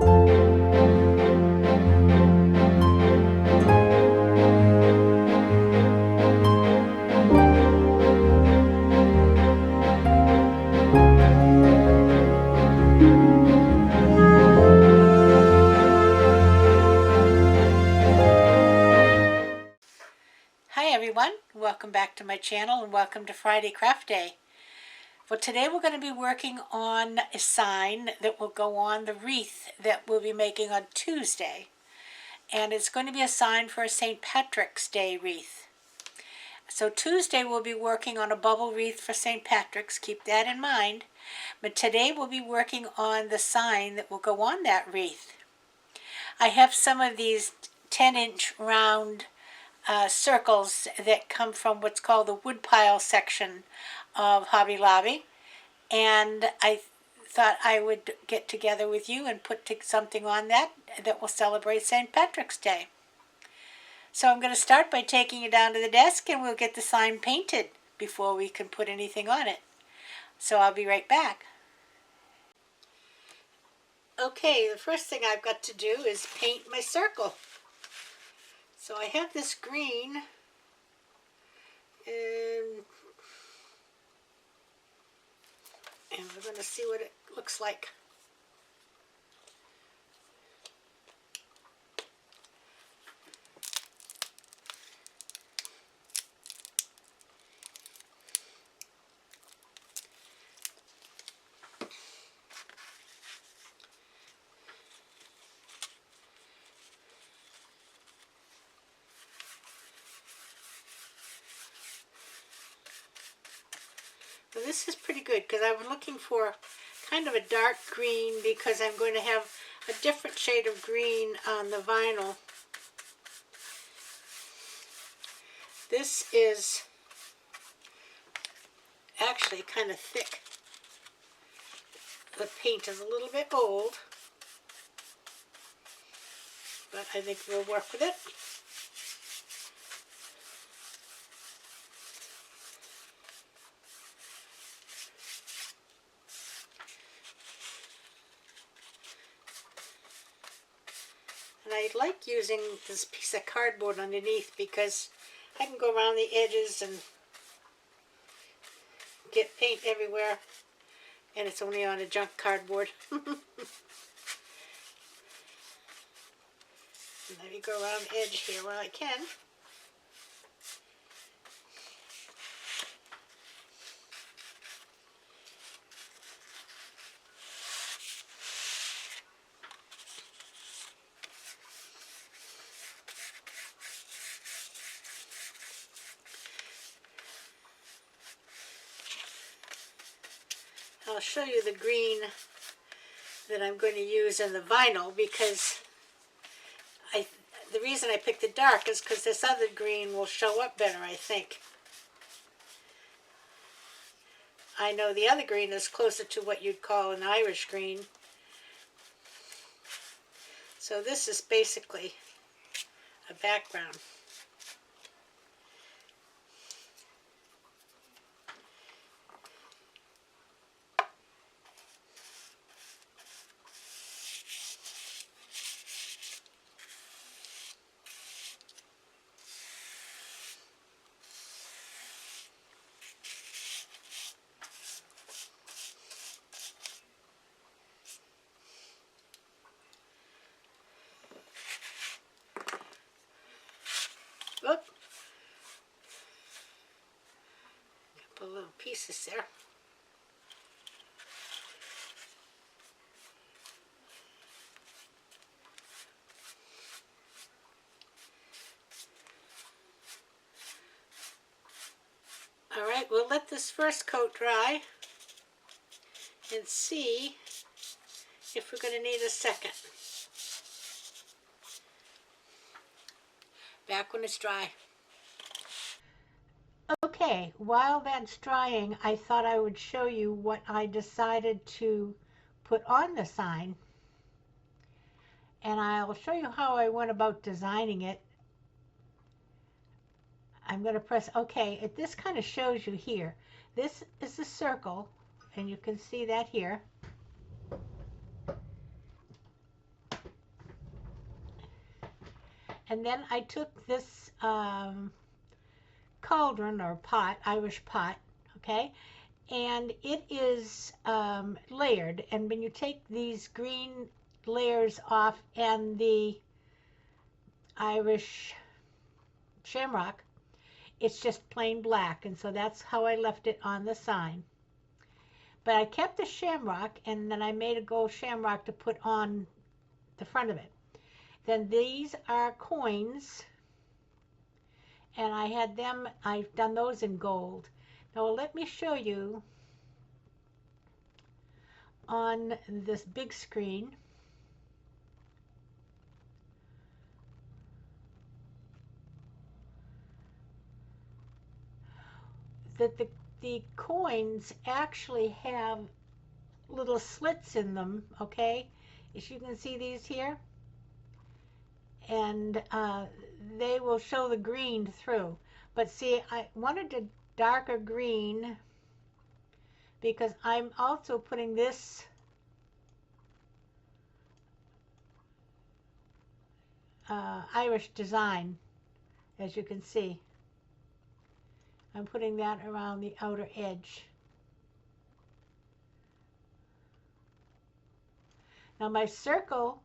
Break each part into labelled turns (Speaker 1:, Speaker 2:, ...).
Speaker 1: Hi everyone, welcome back to my channel and welcome to Friday Craft Day. Well, today we're going to be working on a sign that will go on the wreath that we'll be making on Tuesday. And it's going to be a sign for a St. Patrick's Day wreath. So Tuesday we'll be working on a bubble wreath for St. Patrick's, keep that in mind. But today we'll be working on the sign that will go on that wreath. I have some of these 10-inch round circles that come from what's called the woodpile section of Hobby Lobby, and I thought I would get together with you and put something on that will celebrate St. Patrick's Day. So I'm going to start by taking it down to the desk and we'll get the sign painted before we can put anything on it. So I'll be right back. Okay, the first thing I've got to do is paint my circle. So I have this green, and we're going to see what it looks like. Well, this is pretty good because I was looking for kind of a dark green because I'm going to have a different shade of green on the vinyl. This is actually kind of thick. The paint is a little bit old, but I think we'll work with it. And I like using this piece of cardboard underneath because I can go around the edges and get paint everywhere, and it's only on a junk cardboard. And let me go around the edge here where I can. I'll show you the green that I'm going to use in the vinyl because the reason I picked the dark is because this other green will show up better, I think. I know the other green is closer to what you'd call an Irish green. So this is basically a background. Oop. Couple little pieces there. Alright, we'll let this first coat dry and see if we're going to need a second. Back when it's dry. Okay, while that's drying, I thought I would show you what I decided to put on the sign. And I'll show you how I went about designing it. I'm going to press OK. This kind of shows you here. This is the circle, and you can see that here. And then I took this cauldron or pot, Irish pot, okay, and it is layered. And when you take these green layers off and the Irish shamrock, it's just plain black. And so that's how I left it on the sign. But I kept the shamrock, and then I made a gold shamrock to put on the front of it. Then these are coins, and I've done those in gold. Now let me show you on this big screen that the coins actually have little slits in them, okay? As you can see these here, and they will show the green through. But see, I wanted a darker green because I'm also putting this Irish design, as you can see. I'm putting that around the outer edge. Now my circle,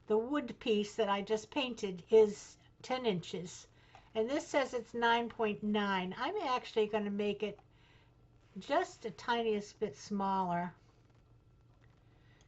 Speaker 1: the wood piece that I just painted, is 10 inches. And this says it's 9.9. I'm actually going to make it just a tiniest bit smaller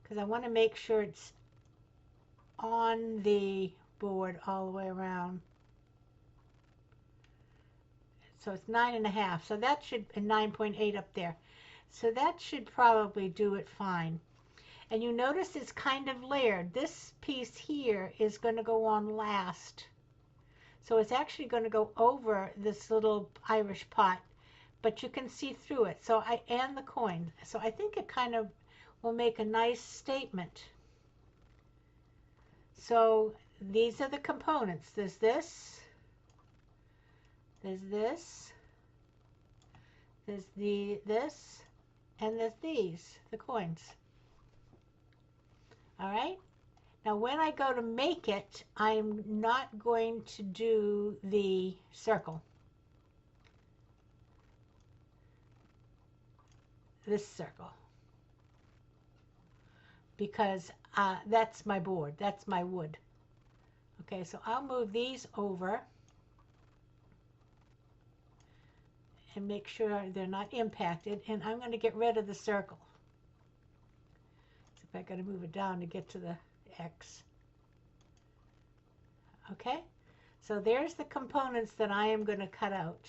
Speaker 1: because I want to make sure it's on the board all the way around. So it's 9.5. So that should, and 9.8 up there. So that should probably do it fine. And you notice it's kind of layered. This piece here is going to go on last. So it's actually going to go over this little Irish pot, but you can see through it. So and the coin. So I think it kind of will make a nice statement. So these are the components. There's this, there's this, there's this, and there's these, the coins. All right. Now when I go to make it, I'm not going to do the circle. This circle. Because that's my board. That's my wood. Okay, so I'll move these over and make sure they're not impacted. And I'm going to get rid of the circle. So if I got to move it down to get to the X. Okay, so there's the components that I am going to cut out.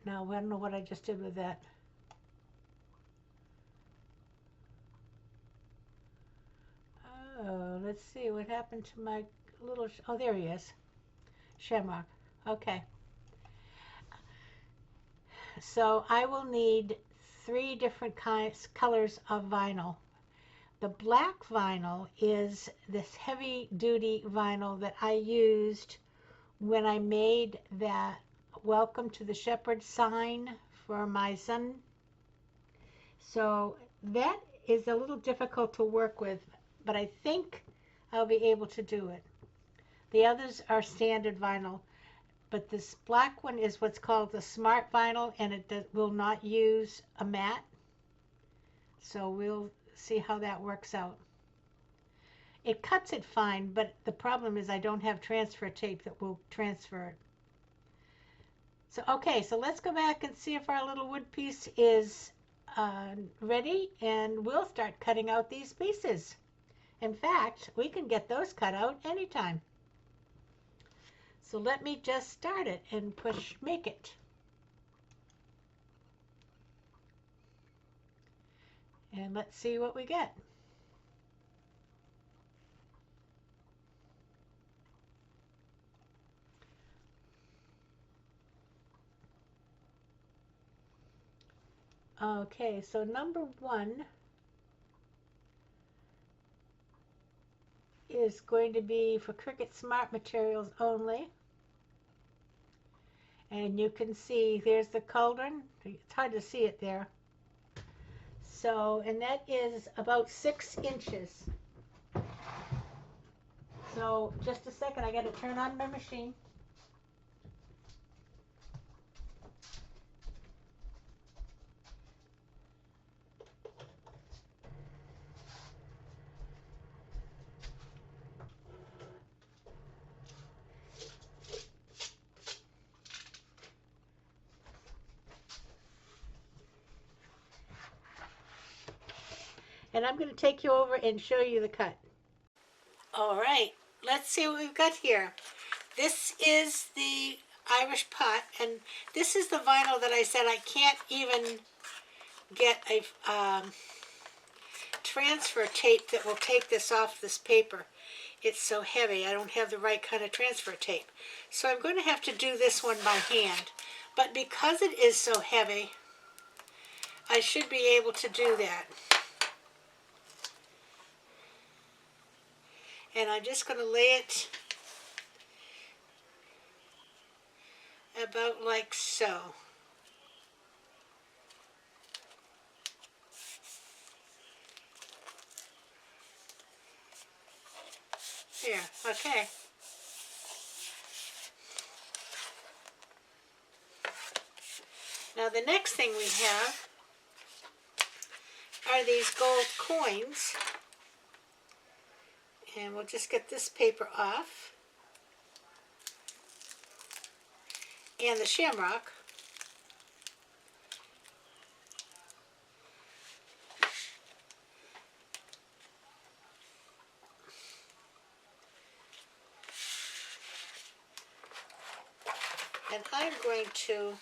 Speaker 1: Now, I don't know what I just did with that. Oh, let's see what happened to my little, oh, there he is. Shamrock. Okay. So I will need 3 different colors of vinyl. The black vinyl is this heavy duty vinyl that I used when I made that Welcome to the Shepherd sign for my son. So that is a little difficult to work with, but I think I'll be able to do it. The others are standard vinyl, but this black one is what's called the smart vinyl, and it will not use a mat. So we'll see how that works out. It cuts it fine, but the problem is I don't have transfer tape that will transfer it. So okay, so let's go back and see if our little wood piece is ready, and we'll start cutting out these pieces. In fact, we can get those cut out anytime. So let me just start it and push make it. And let's see what we get. Okay, so number 1 is going to be for Cricut Smart Materials only. And you can see there's the cauldron. It's hard to see it there. So, and that is about 6 inches. So just a second, I got to turn on my machine. And I'm going to take you over and show you the cut. All right, let's see what we've got here. This is the Irish pot, and this is the vinyl that I said I can't even get a transfer tape that will take this off this paper. It's so heavy, I don't have the right kind of transfer tape. So I'm going to have to do this one by hand. But because it is so heavy, I should be able to do that. And I'm just going to lay it about like so. There, okay. Now the next thing we have are these gold coins. And we'll just get this paper off. And the shamrock. And I'm going to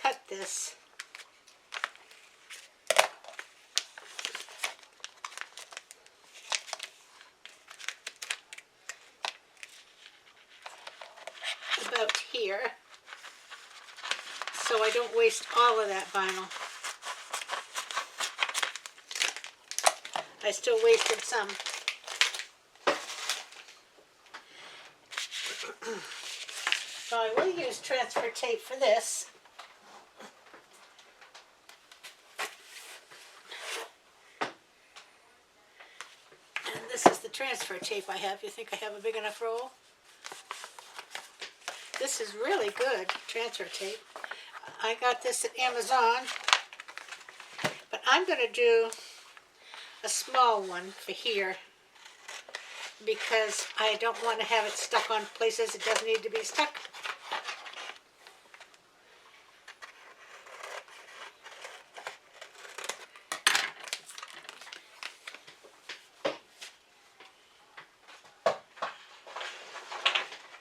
Speaker 1: cut this about here so I don't waste all of that vinyl. I still wasted some. So I will use transfer tape for this. And this is the transfer tape I have. You think I have a big enough roll? This is really good transfer tape. I got this at Amazon. But I'm going to do a small one for here because I don't want to have it stuck on places it doesn't need to be stuck.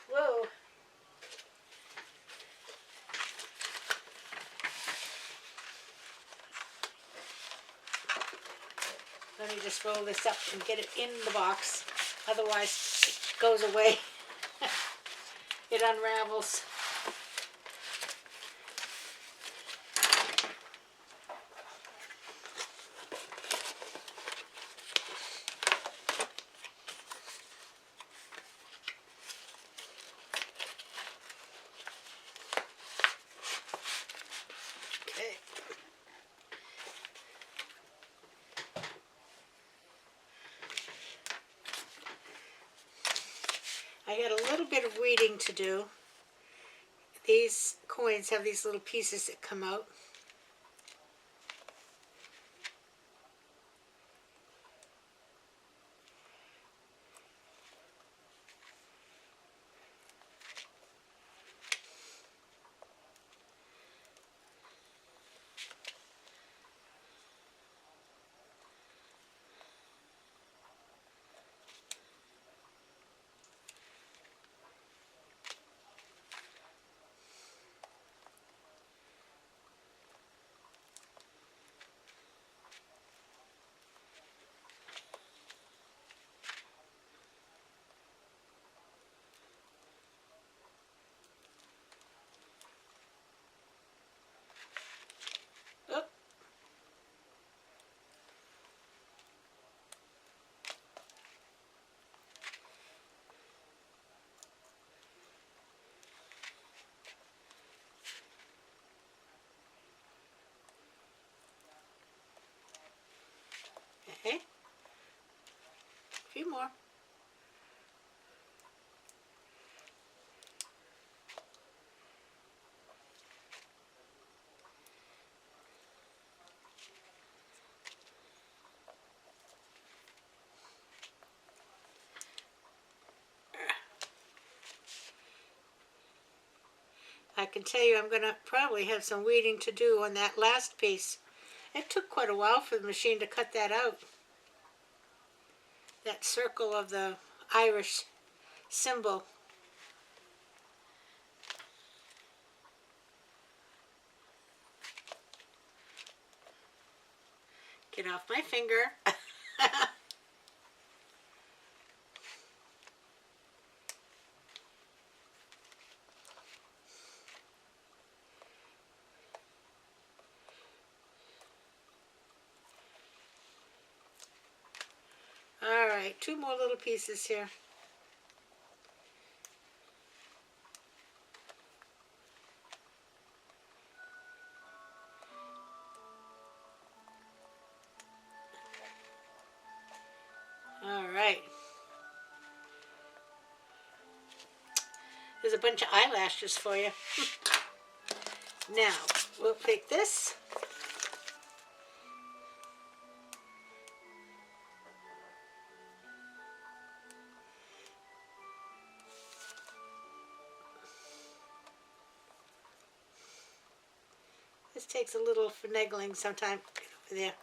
Speaker 1: Whoa. Let me just roll this up and get it in the box. Otherwise it goes away. It unravels. Okay. I got a little bit of weeding to do. These coins have these little pieces that come out. Oh. Okay. A few more. I can tell you I'm going to probably have some weeding to do on that last piece. It took quite a while for the machine to cut that out. That circle of the Irish symbol. Get off my finger. Alright, two more little pieces here. Alright. There's a bunch of eyelashes for you. Now, we'll take this. This takes a little finagling sometimes. Get over there.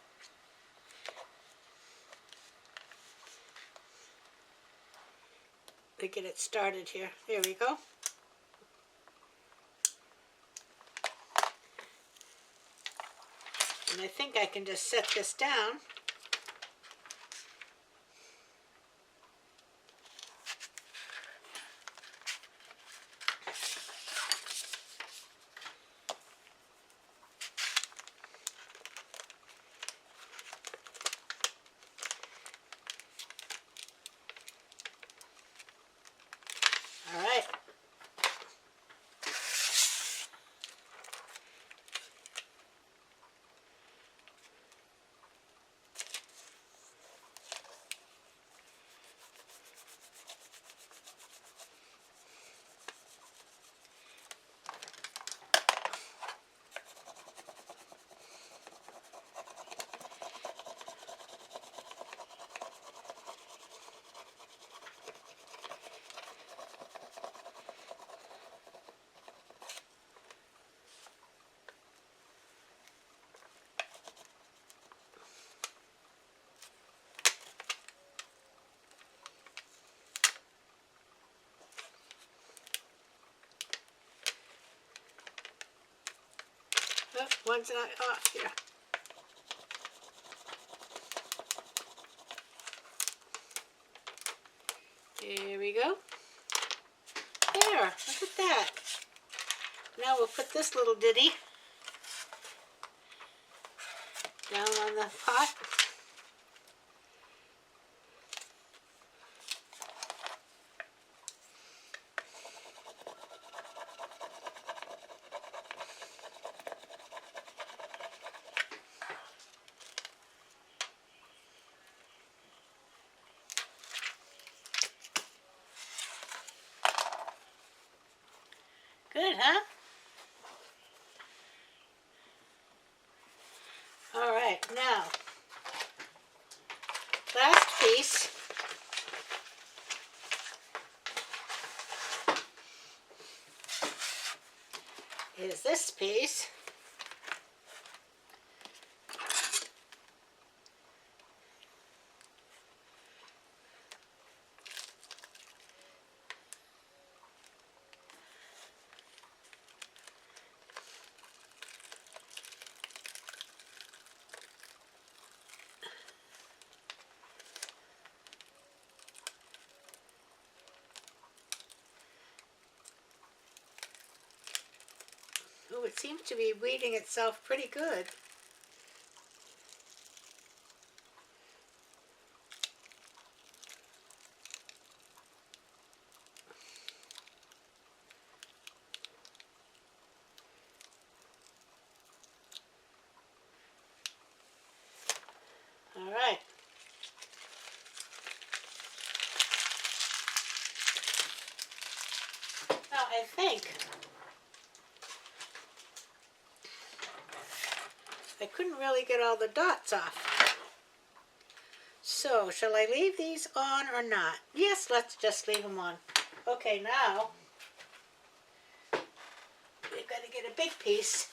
Speaker 1: To get it started here. There we go. And I think I can just set this down. All right. Oh, one's not off here. There we go. There, look at that. Now we'll put this little ditty down on the pot. Good, huh? All right, now, last piece. Is this piece. Oh, it seems to be weeding itself pretty good. All right. Now I think I couldn't really get all the dots off. So, shall I leave these on or not? Yes, let's just leave them on. Okay, now we've got to get a big piece.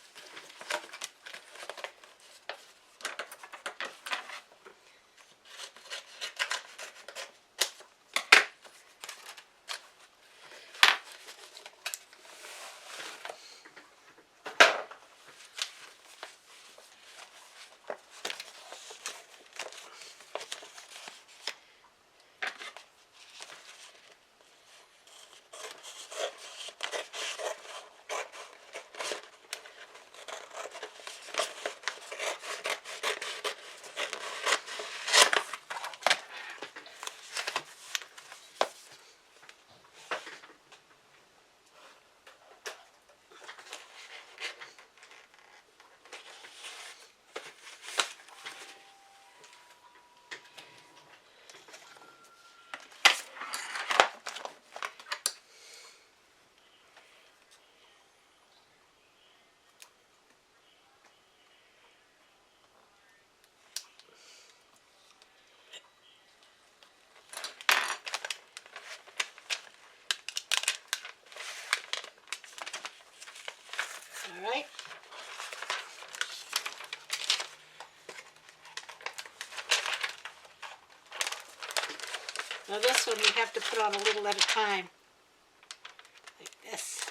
Speaker 1: All right. Now this one we have to put on a little at a time, like this.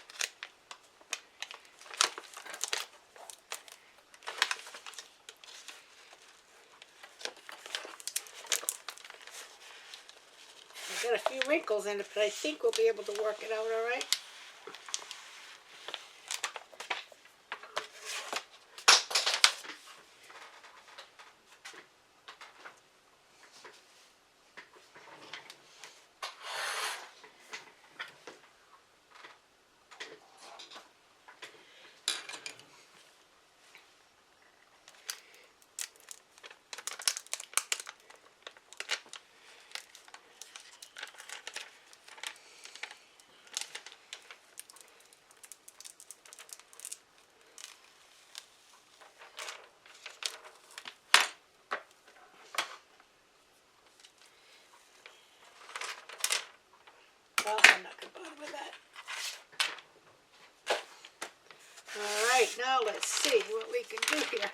Speaker 1: I've got a few wrinkles in it, but I think we'll be able to work it out all right. Well, I'm not going to bother with that. All right, now let's see what we can do here.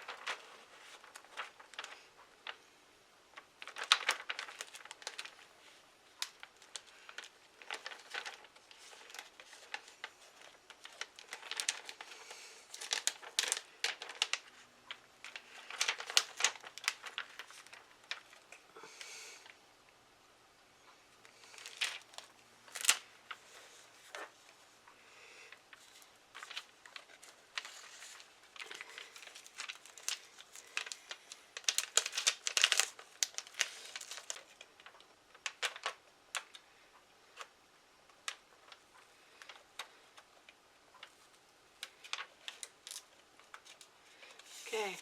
Speaker 1: Okay.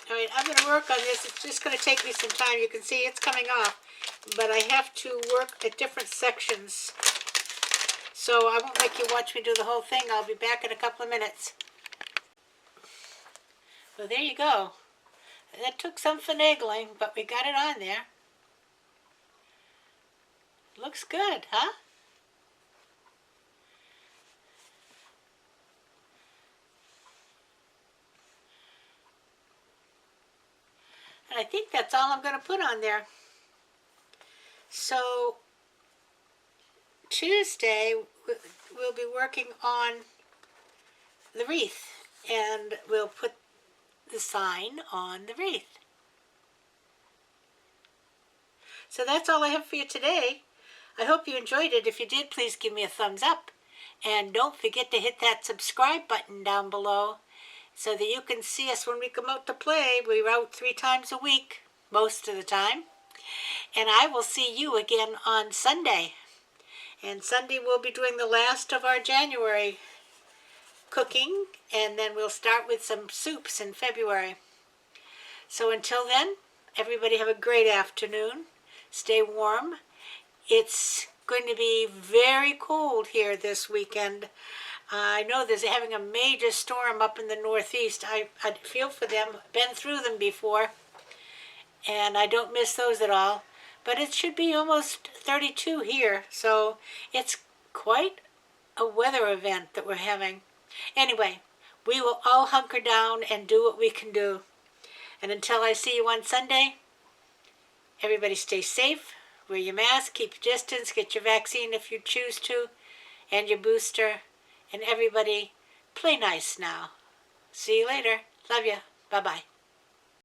Speaker 1: All right, I'm going to work on this. It's just going to take me some time. You can see it's coming off, but I have to work at different sections. So I won't make you watch me do the whole thing. I'll be back in a couple of minutes. Well, there you go. That took some finagling, but we got it on there. Looks good, huh? And I think that's all I'm going to put on there. So Tuesday we'll be working on the wreath, and we'll put the sign on the wreath. So that's all I have for you today. I hope you enjoyed it. If you did, please give me a thumbs up. And don't forget to hit that subscribe button down below so that you can see us when we come out to play. We're out 3 times a week, most of the time. And I will see you again on Sunday. And Sunday we'll be doing the last of our January cooking, and then we'll start with some soups in February. So until then, everybody have a great afternoon. Stay warm. It's going to be very cold here this weekend. I know there's having a major storm up in the Northeast. I feel for them. Been through them before. and I don't miss those at all. But it should be almost 32 here, so it's quite a weather event that we're having. Anyway, we will all hunker down and do what we can do. And until I see you on Sunday, everybody stay safe, wear your mask, keep your distance, get your vaccine if you choose to, and your booster. And everybody, play nice now. See you later. Love you. Bye-bye.